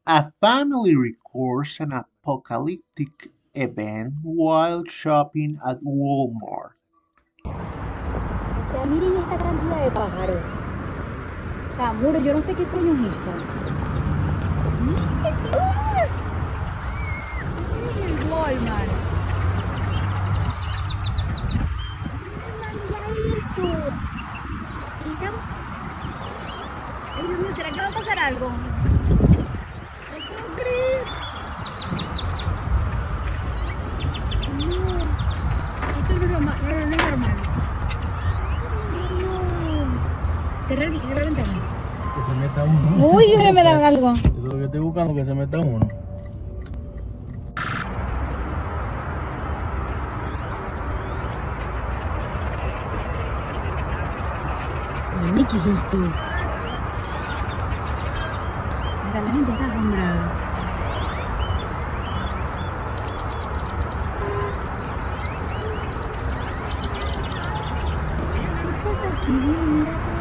A family records an apocalyptic event while shopping at Walmart. O sea, miren esta cantidad de pájaros. O sea, amor, yo no sé qué coño es esto. Miren todas. Miren el Walmart. Mira eso. Estamos... Ay, Dios mío, ¿será que va a pasar algo? No puedo creer. No. Esto no es normal. No es normal. Cerrar la ventana. Que se meta uno. Uy, me dan algo. Eso es lo que estoy buscando, que se meta uno. Ay, ¿qué es esto? Mira, la gente está asombrada. ¿Qué pasa aquí? Mira.